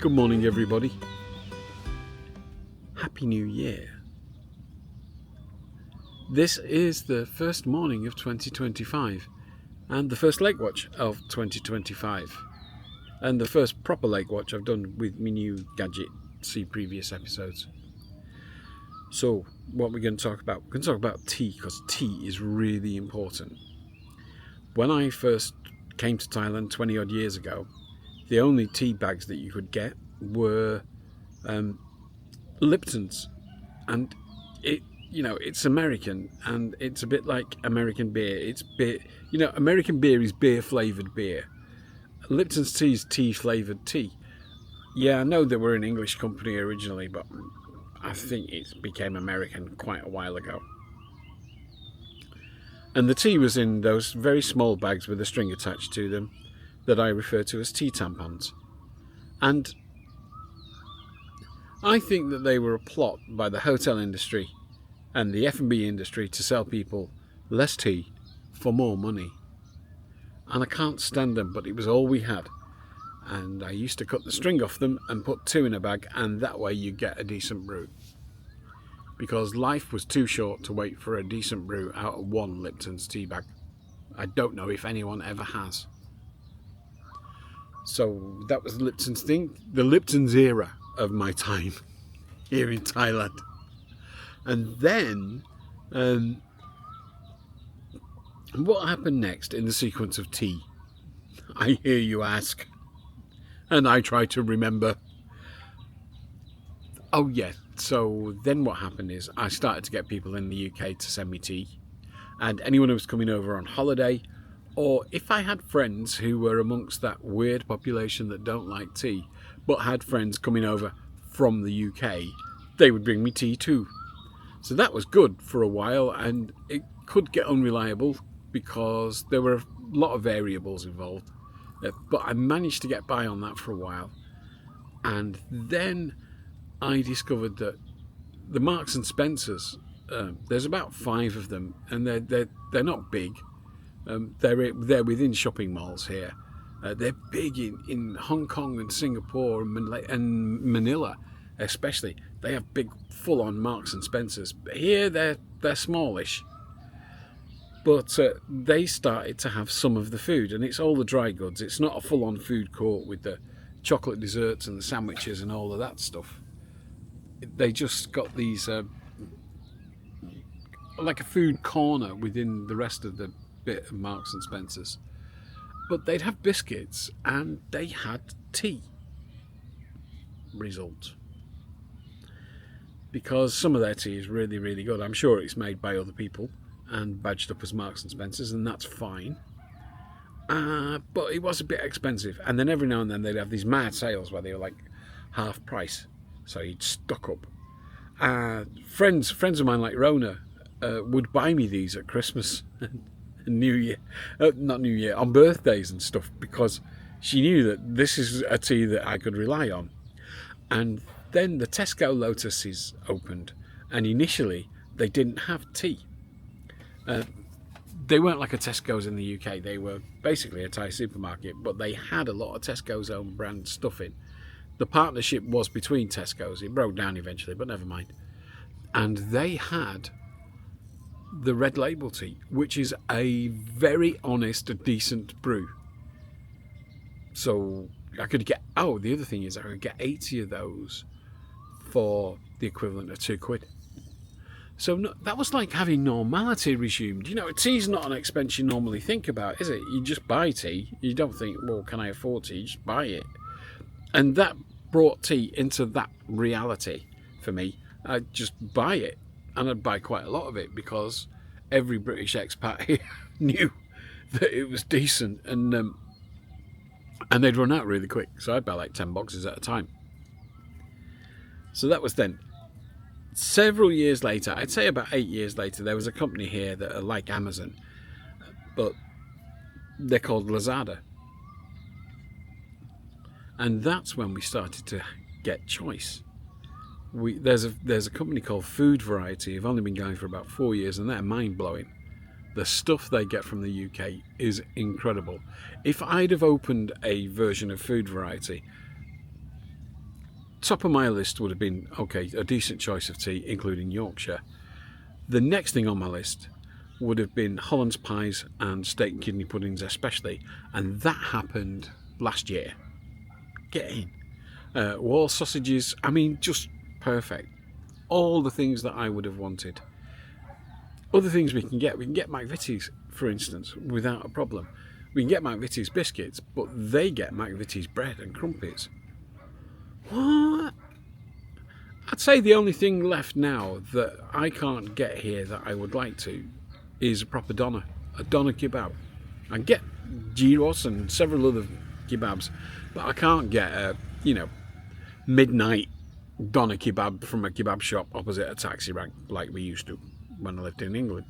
Good morning, everybody. Happy New Year. This is the first morning of 2025 and the first Lakewatch of 2025 and the first proper Lakewatch I've done with my new gadget. See previous episodes. So what we're going to talk about? We're going to talk about tea, because tea is really important. When I first came to Thailand 20 odd years ago, the only tea bags that you could get were Lipton's, and it's American, and it's a bit like American beer. It's beer, American beer is beer flavoured beer. Lipton's tea is tea flavoured tea. Yeah, I know they were an English company originally, but I think it became American quite a while ago. And the tea was in those very small bags with a string attached to them that I refer to as tea tampons. And I think that they were a plot by the hotel industry and the F&B industry to sell people less tea for more money. And I can't stand them, but it was all we had. And I used to cut the string off them and put two in a bag, and that way you get a decent brew. Because life was too short to wait for a decent brew out of one Lipton's tea bag. I don't know if anyone ever has. So that was the Lipton's thing, the Lipton's era of my time here in Thailand. And then, what happened next in the sequence of tea? I hear you ask, and I try to remember. Oh yeah, so then what happened is I started to get people in the UK to send me tea, and anyone who was coming over on holiday, or if I had friends who were amongst that weird population that don't like tea, but had friends coming over from the UK, they would bring me tea too. So that was good for a while, and it could get unreliable because there were a lot of variables involved. But I managed to get by on that for a while. And then I discovered that the Marks and Spencers, there's about 5 of them, and they're not big. They're within shopping malls here. They're big in Hong Kong and Singapore and Manila, especially. They have big, full-on Marks and Spencers. Here they're smallish, but they started to have some of the food, and it's all the dry goods. It's not a full-on food court with the chocolate desserts and the sandwiches and all of that stuff. They just got these like a food corner within the rest of the bit of Marks and Spencers. But they'd have biscuits and they had tea. Result. Because some of their tea is really, really good. I'm sure it's made by other people and badged up as Marks and Spencers, and that's fine. But it was a bit expensive. And then every now and then they'd have these mad sales where they were like half price. So you'd stock up. Friends of mine like Rona would buy me these at Christmas and New Year, not New Year, on birthdays and stuff, because she knew that this is a tea that I could rely on. And then the Tesco Lotuses opened, and initially they didn't have tea. They weren't like a Tesco's in the UK. They were basically a Thai supermarket, but they had a lot of Tesco's own brand stuff in. The partnership was between Tesco's. It broke down eventually, but never mind. And they had the Red Label tea, which is a very honest, decent brew. So I could get, the other thing is I could get 80 of those for the equivalent of £2. So that was like having normality resumed. Tea's not an expense you normally think about, is it? You just buy tea. You don't think, well, can I afford tea? You just buy it. And that brought tea into that reality for me. I'd just buy it, and I'd buy quite a lot of it because every British expat here knew that it was decent, and they'd run out really quick. So I'd buy like 10 boxes at a time. So that was then. Several years later, I'd say about 8 years later, there was a company here that are like Amazon, but they're called Lazada. And that's when we started to get choice. There's a company called Food Variety. They've only been going for about 4 years, and they're mind-blowing. The stuff they get from the UK is incredible. If I'd have opened a version of Food Variety top of my list would have been, okay, a decent choice of tea, including Yorkshire. The next thing on my list would have been Hollands pies and steak and kidney puddings especially, and that happened last year. Get in. Wall sausages, I mean, just perfect. All the things that I would have wanted. Other things we can get McVitie's, for instance, without a problem. We can get McVitie's biscuits, but they get McVitie's bread and crumpets. What? I'd say the only thing left now that I can't get here that I would like to is a proper Donna, a Donna kebab. I get gyros and several other kebabs, but I can't get a, midnight Donna kebab from a kebab shop opposite a taxi rank like we used to when I lived in England.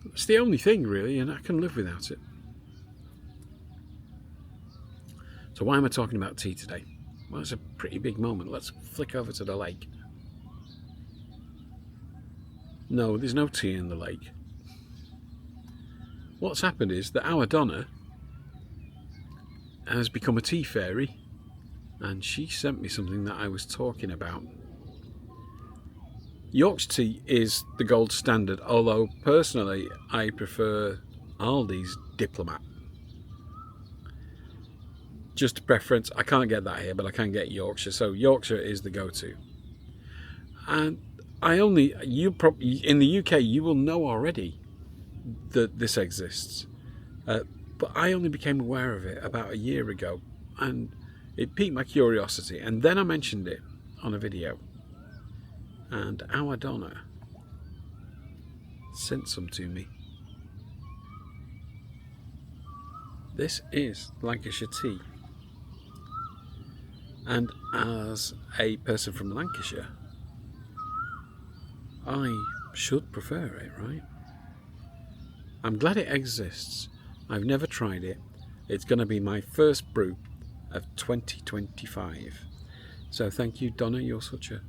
It's the only thing really, and I can live without it. So why am I talking about tea today? Well, it's a pretty big moment. Let's flick over to the lake. No, there's no tea in the lake. What's happened is that our Donna has become a tea fairy, and she sent me something that I was talking about. Yorkshire tea is the gold standard, although personally I prefer Aldi's Diplomat. Just a preference. I can't get that here, but I can get Yorkshire, so Yorkshire is the go-to. And in the UK you will know already that this exists, but I only became aware of it about a year ago, and it piqued my curiosity, and then I mentioned it on a video, and our Donna sent some to me. This is Lancashire tea, and as a person from Lancashire, I should prefer it, right? I'm glad it exists. I've never tried it. It's going to be my first brew of 2025. So thank you, Donna. You're such a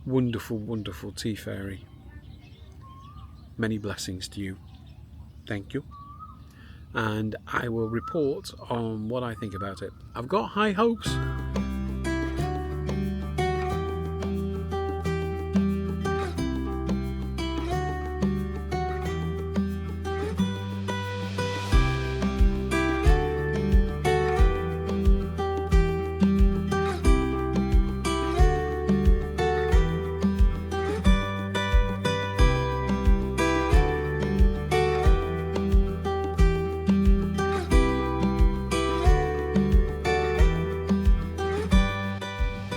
wonderful, wonderful tea fairy. Many blessings to you. Thank you. And I will report on what I think about it. I've got high hopes.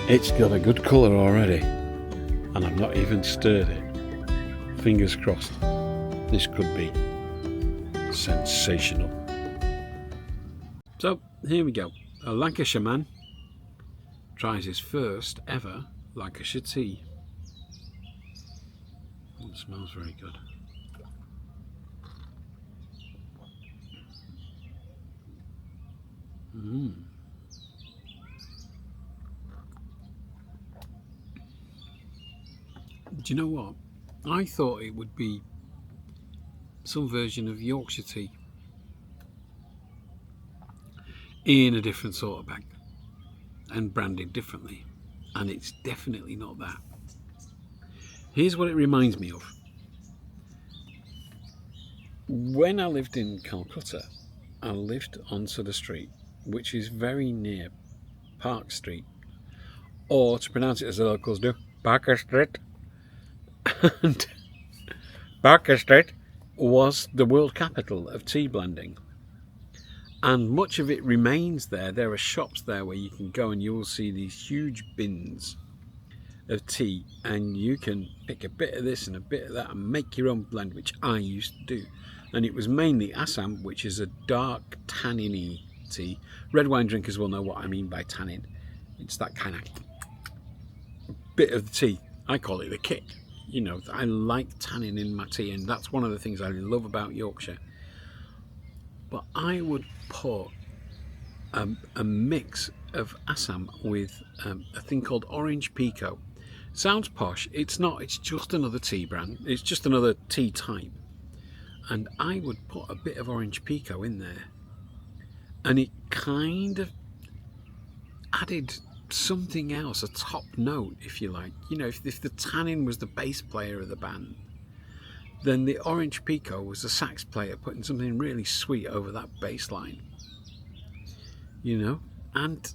It's got a good colour already, and I've not even stirred it. Fingers crossed, this could be sensational. So here we go. A Lancashire man tries his first ever Lancashire tea. It smells very good. Do you know what? I thought it would be some version of Yorkshire tea in a different sort of bag and branded differently, and it's definitely not that. Here's what it reminds me of. When I lived in Calcutta, I lived on Sutter Street, which is very near Park Street, or to pronounce it as the locals do, Parker Street. And Parker Street was the world capital of tea blending, and much of it remains there. There are shops there where you can go and you will see these huge bins of tea, and you can pick a bit of this and a bit of that and make your own blend, which I used to do. And it was mainly Assam, which is a dark tanniny tea. Red wine drinkers will know what I mean by tannin. It's that kind of bit of the tea. I call it the kick. You know, I like tannin in my tea, and that's one of the things I love about Yorkshire. But I would put a mix of Assam with a thing called orange pekoe. Sounds posh. It's not. It's just another tea brand. It's just another tea type. And I would put a bit of orange pekoe in there, and it kind of added something else, a top note, if you like. You know, if the tannin was the bass player of the band, then the orange pekoe was the sax player putting something really sweet over that bass line. You know, and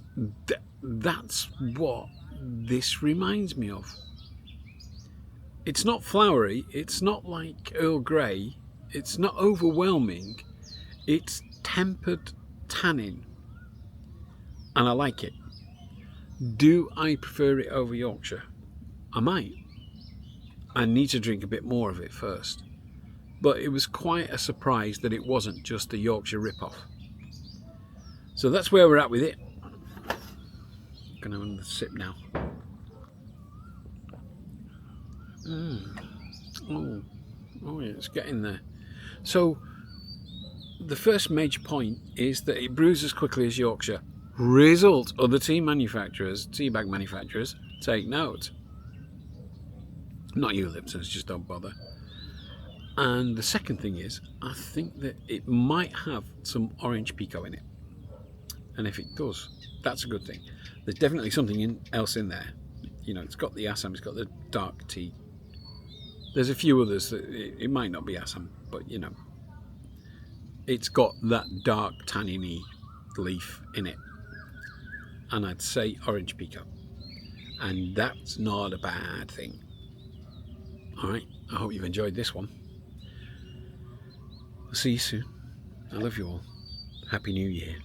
that's what this reminds me of. It's not flowery, it's not like Earl Grey, it's not overwhelming, it's tempered tannin, and I like it. Do I prefer it over Yorkshire? I might. I need to drink a bit more of it first. But it was quite a surprise that it wasn't just a Yorkshire rip-off. So that's where we're at with it. Gonna have another sip now. Oh yeah, it's getting there. So the first major point is that it brews as quickly as Yorkshire. Result: other tea manufacturers, tea bag manufacturers, take note. Not you, Lipton's, just don't bother. And the second thing is, I think that it might have some orange pekoe in it. And if it does, that's a good thing. There's definitely something else in there. You know, it's got the Assam, it's got the dark tea. There's a few others that it might not be Assam, but you know, it's got that dark tanniny leaf in it. And I'd say orange pekoe. And that's not a bad thing. Alright, I hope you've enjoyed this one. I'll see you soon. I love you all. Happy New Year.